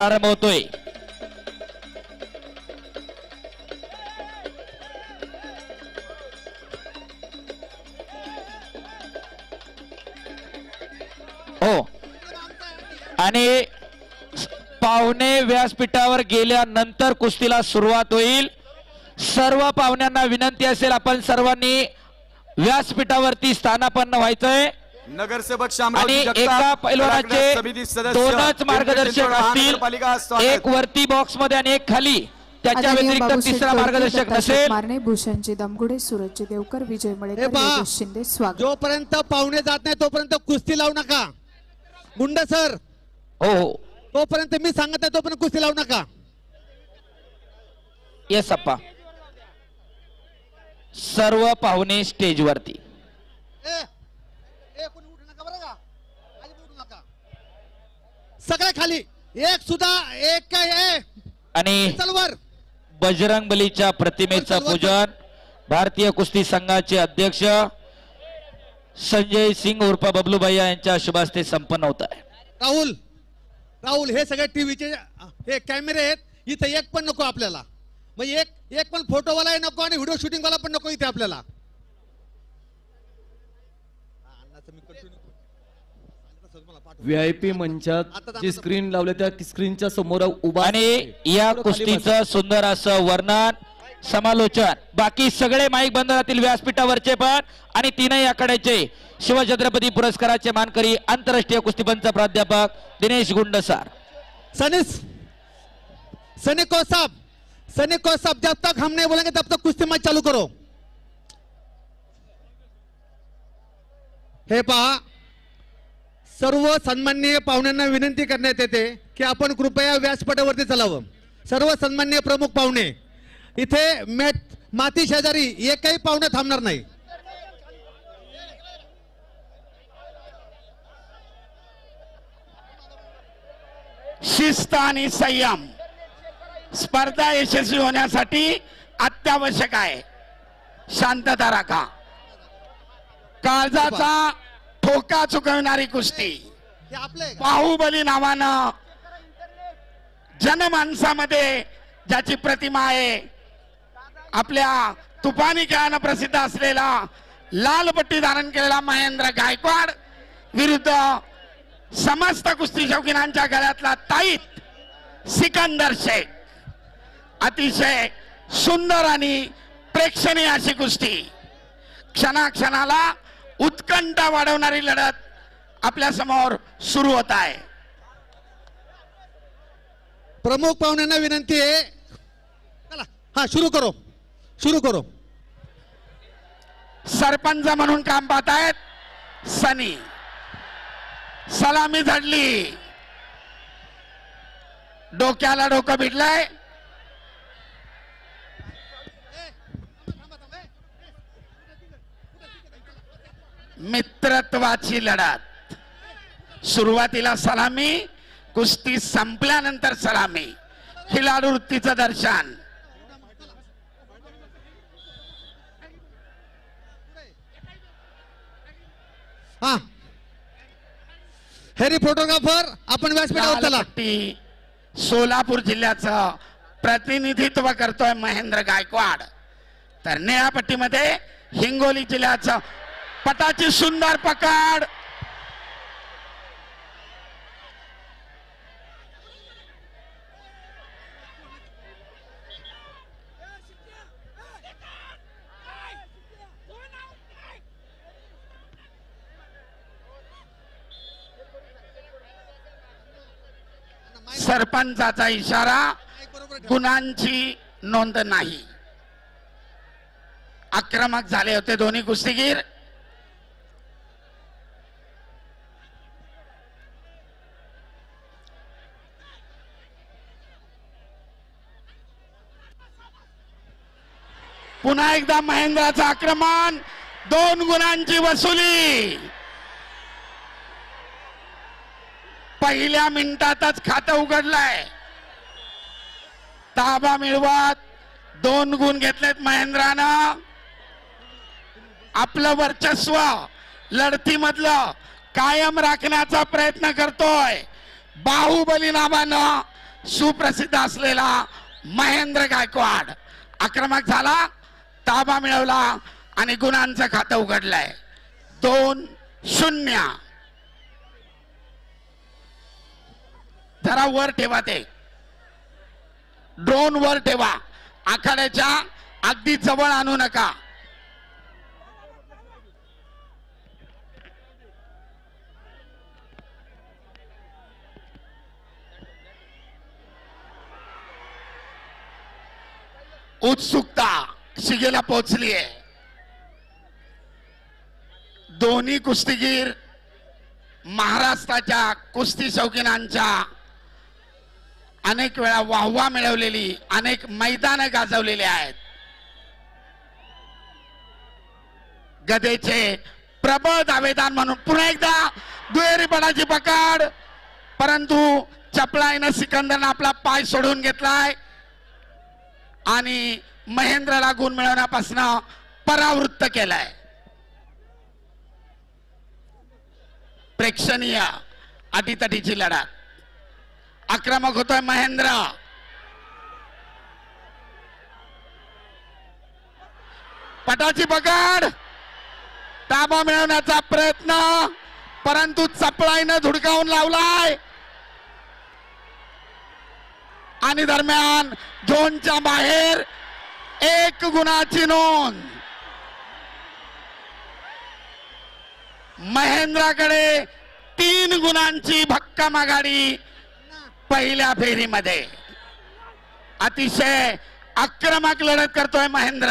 प्रारंभ होतोय। हो आणि पाहुणे व्यासपीठावर गेल्यानंतर कुस्तीला सुरुवात होईल। सर्व पाहुण्यांना विनंती असेल आपण सर्वांनी व्यासपीठावरती स्थानापन्न व्हायचंय। नगरसेवक आणि शामरावजी एका जगताप पैलवानाचे समिती सदस्य दोनच मार्गदर्शक असतील, स्वागत। एक वरती बॉक्स मध्ये आणि एक खाली। त्याच्या व्यतिरिक्त तिसरा मार्गदर्शक नसेल। मारणे भूषणजी दमगुडे सूरजजी देवकर विजय मळेकर योगेश शिंदे स्वागत। जोपर्यंत पाहुणे जात नाही तोपर्यंत कुस्ती लावू नका मुंडे सर। हो हो तोपर्यंत मी सांगत आहे तोपर्यंत कुस्ती लावू नका। येस अप्पा। सर्व पाहुणे स्टेज वरती। कोणी उठू नका बरं का, अजिबात उठू नका, सगळे खाली, एक सुद्धा एक काय आणि चलवर बजरंग बलीच्या प्रतिमेचं पूजन भारतीय कुस्ती संघाचे अध्यक्ष संजय सिंग उर्फ बबलू भैया यांच्या शुभ हस्ते संपन्न होत आहे। राहुल राहुल हे सगळे टीव्हीचे हे कॅमेरे आहेत, इथे एक पण नको आपल्याला, म्हणजे एक पण फोटोवाला नको आणि व्हिडिओ शूटिंग वाला पण नको इथे आपल्याला। व्हीआयपी मंचात जी स्क्रीन लावले त्या स्क्रीनच्या समोर उभा आणि या कुस्तीचं सुंदर असं वर्णन समालोचन बाकी सगळे माईक बंद राहतील व्यासपीठावरचे पण आणि तीनही आखाड्याचे शिवछत्रपती पुरस्काराचे मानकरी आंतरराष्ट्रीय कुस्तीपंच प्राध्यापक दिनेश गुंडसार। सनी को साहब जब तक हम नहीं बोलेंगे तब तक कुश्ती मैच चालू करो। हे पहा, सर्व सन्माननीय पाहुण्यांना विनंती करण्यात येते की आपण कृपया व्यासपीठावरती चलावं। सर्व सन्माननीय प्रमुख पाहुणे इथे माती शेजारी एकही पाहुणे थांबणार नाही। शिस्त आणि संयम स्पर्धा यशस्वी होण्यासाठी अत्यावश्यक आहे। शांतता राखा। काळजाचा ठोका चुकवणारी कुस्ती बाहुबली नावानं जनमानसामध्ये ज्याची प्रतिमा आहे, आपल्या तुफानी खेळानं प्रसिद्ध असलेला लाल पट्टी धारण केलेला महेंद्र गायकवाड विरुद्ध समस्त कुस्ती शौकीनांच्या गळ्यातला ताईत सिकंदर शेख। अतिशय सुंदर आणि प्रेक्षणीय अशी कुस्ती, क्षणाक्षणाला उत्कंठा वाढवणारी लढत आपल्या समोर सुरू होत आहे। प्रमुख पाहुण्यांना विनंती आहे, चला हा सुरू करो। सरपंच म्हणून काम पाहत आहेत सनी। सलामी झडली, डोक्याला डोकं भिडलंय। मित्रत्वाची लढत, सुरुवातीला सलामी, कुस्ती संपल्यानंतर सलामी, खिलाडू वृत्तीचं दर्शन। हा हेरी फोटोग्राफर आपण व्यासपीठावर चला। सोलापूर जिल्ह्याचं प्रतिनिधित्व करतोय महेंद्र गायकवाड, तर निळ्या पट्टीमध्ये हिंगोली जिल्ह्याचं पटाची सुंदर पकड। सरपंचाचा इशारा, गुणांची नोंद नाही। आक्रमक झाले होते दोन्ही कुस्तीगीर। पुन्हा एकदा महेंद्राचं आक्रमण, 2 गुणांची वसुली। पहिल्या मिनिटातच खातं उघडलंय। ताबा मिळवत 2 गुण घेतलेत महेंद्रानं। आपलं वर्चस्व लढतीमधलं कायम राखण्याचा प्रयत्न करतोय। बाहुबली नावानं सुप्रसिद्ध असलेला महेंद्र गायकवाड आक्रमक झाला, ताबा मिळवला आणि गुणांचं खातं उघडलंय. 2-0. जरा वर ठेवा, ते ड्रोन वर ठेवा, आखाड्याच्या अगदी जवळ आणू नका. उत्सुकता शिगेला पोहोचली आहे. दोन्ही कुस्तीगीर महाराष्ट्राच्या कुस्ती शौकीनांच्या अनेक वेळा वाहवा मिळवलेली, अनेक मैदानं गाजवलेली आहेत. गदेचे प्रबळ दावेदार म्हणून पुन्हा एकदा दुहेरीपणाची पकड, परंतु चपळाईनं सिकंदरनं आपला पाय सोडून घेतलाय आणि महेंद्रला गुण मिळवण्यापासून परावृत्त केलाय. प्रेक्षणीय अटीतटीची लढत. आक्रमक होतोय महेंद्र. पटाची पकड, ताबा मिळवण्याचा प्रयत्न, परंतु चपळाईनं धुडकावून लावलाय आणि दरम्यान झोनच्या बाहेर 1 गुणाची नोंद. महेंद्राकडे 3 गुणांची भक्कम आघाडी पहिल्या फेरीमध्ये. अतिशय आक्रमक लढत करतोय महेंद्र.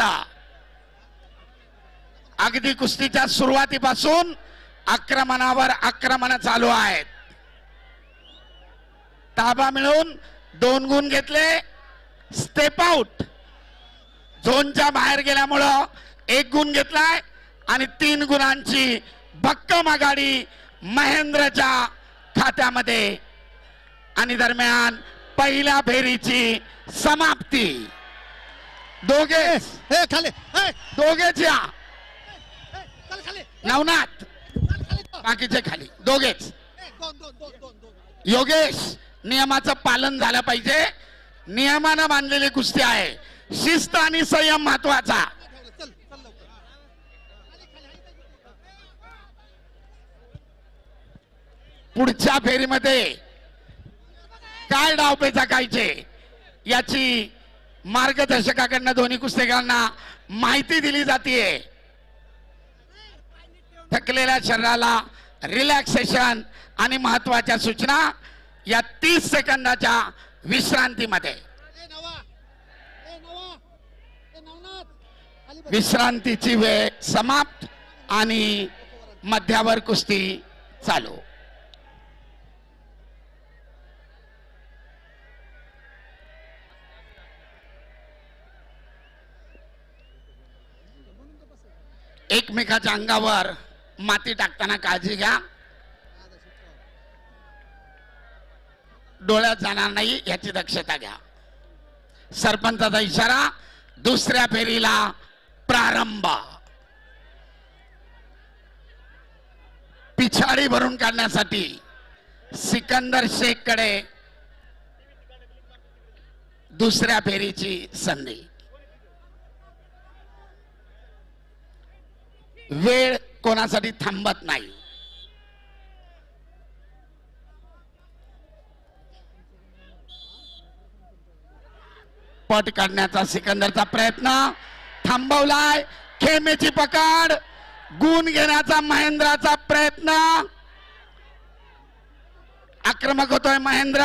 अगदी कुस्तीच्या सुरुवातीपासून आक्रमणावर आक्रमण चालू आहेत. ताबा मिळून 2 गुण घेतले. स्टेप आउट, झोनच्या बाहेर गेल्यामुळं 1 गुण घेतलाय आणि 3 गुणांची भक्कम आघाडी महेंद्रच्या खात्यामध्ये. आणि दरम्यान पहिल्या फेरीची समाप्ती. दोघेच या, नवनाथ बाकीचे खाली, दोघेच. योगेश, नियमाचं पालन झालं पाहिजे. नियमानं बांधलेली कुस्ती आहे. शिस्त आणि संयम महत्वाचा. पुढच्या फेरीमध्ये काय डावपेचा कायचे याची मार्गदर्शकाकडनं दोन्ही कुस्तेगारांना माहिती दिली जाते. थकलेल्या शरीराला रिलॅक्सेशन आणि महत्वाच्या सूचना या 30 सेकंदाच्या विश्रांतीमध्ये. विश्रांतीची वेळ समाप्त आणि मध्यावर कुस्ती चालू. एकमेकाच्या अंगावर माती टाकताना काळजी घ्या. डोळ्यात जाणार नाही याची दक्षता घ्या. सरपंचाचा इशारा. दुसऱ्या फेरीला प्रारंभ. पिछाडी भरून काढण्यासाठी सिकंदर शेखकडे दुसऱ्या फेरीची संधी. वेळ कोणासाठी थांबत नाही. पट काढण्याचा सिकंदरचा प्रयत्न थांबवलाय. खेमेची पकड, गुण घेण्याचा महेंद्राचा प्रयत्न. आक्रमक होतोय महेंद्र,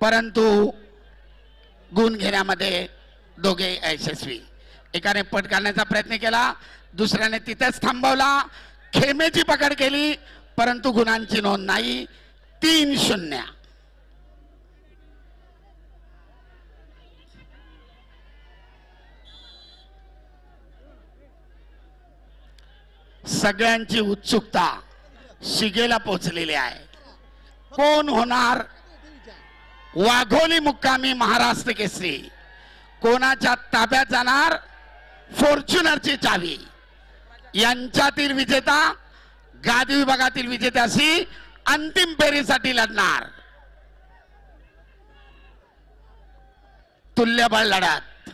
परंतु गुण घेण्यामध्ये दोघे यशस्वी. एकाने पट काढण्याचा प्रयत्न केला, दुसऱ्याने तिथेच थांबवला. खेमेची पकड केली, परंतु गुणांची नोंद नाही. 3-0. सगळ्यांची उत्सुकता शिगेला पोहोचलेली आहे. कोण होणार वाघोली मुक्कामी महाराष्ट्र केसरी? कोणाच्या ताब्यात जाणार फॉर्च्युनरची चावी? यांच्यातील विजेता गादी विभागातील विजेत्याशी अंतिम फेरीसाठी लढणार. तुल्यबळ लढत,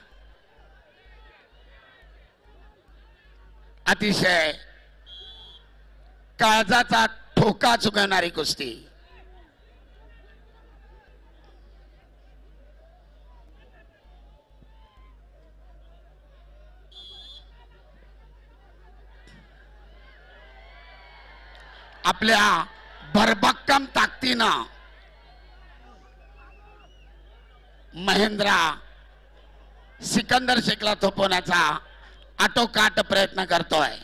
अतिशय काळजाचा ठोका चुकवणारी कुस्ती. आपल्या भरभक्कम ताकदीनं महेंद्रा सिकंदर शेखला थोपवण्याचा आटोकाट प्रयत्न करतोय.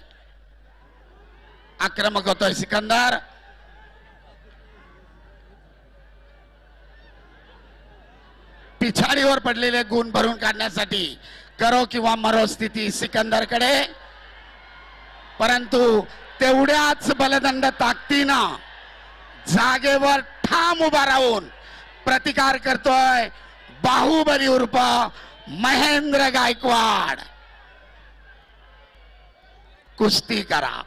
आक्रमक होतोय सिकंदर. पिछाडीवर पडलेले गुण भरून काढण्यासाठी करो किंवा मरो स्थिती सिकंदरकडे, परंतु तेवढ्याच बलदंड ताकदीनं जागेवर ठाम उभा राहून प्रतिकार करतोय बाहुबली उर्फ महेंद्र गायकवाड. कुस्ती करा.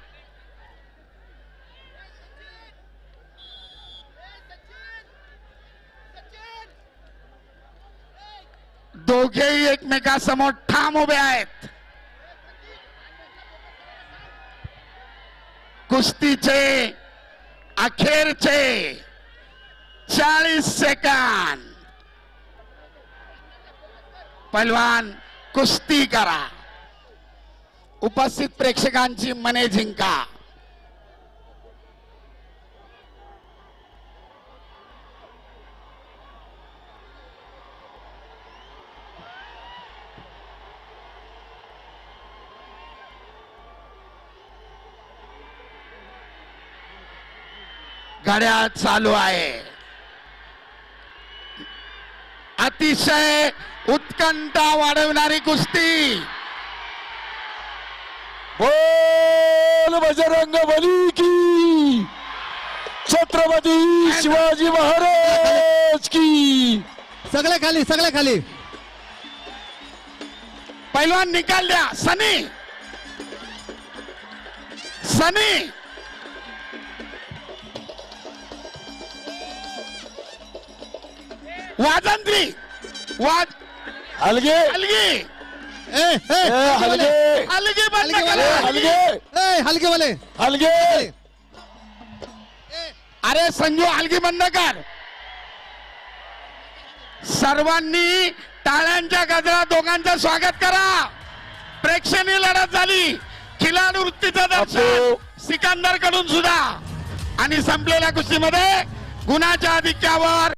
दोघेही एकमेकासमोर ठाम उभे आहेत. कुस्तीचे अखेरचे 40 सेकंद. पैलवान कुस्ती करा. उपस्थित प्रेक्षकांची मने जिंका. घड्याळ चालू आहे. अतिशय उत्कंठा वाढवणारी कुस्ती. बोल बजरंग बली की, छत्रपती शिवाजी महाराज की. सगळे खाली, सगळे खाली. पैलवान निकाल द्या. सनी, सनी वाजंत्री, वाज हलगे हलगी, हलगे हलगी बंद हलगी करा. हलगे हलके वाले. हलगे. अरे संजू, हलगी बंद कर. सर्वांनी टाळ्यांच्या गजरात दोघांचं स्वागत करा. प्रेक्षणीय लढत झाली. खिलाडू वृत्तीचं दर्शन सिकंदर कडून सुद्धा. आणि संपलेल्या कुस्तीमध्ये गुणाच्या आधिक्यावर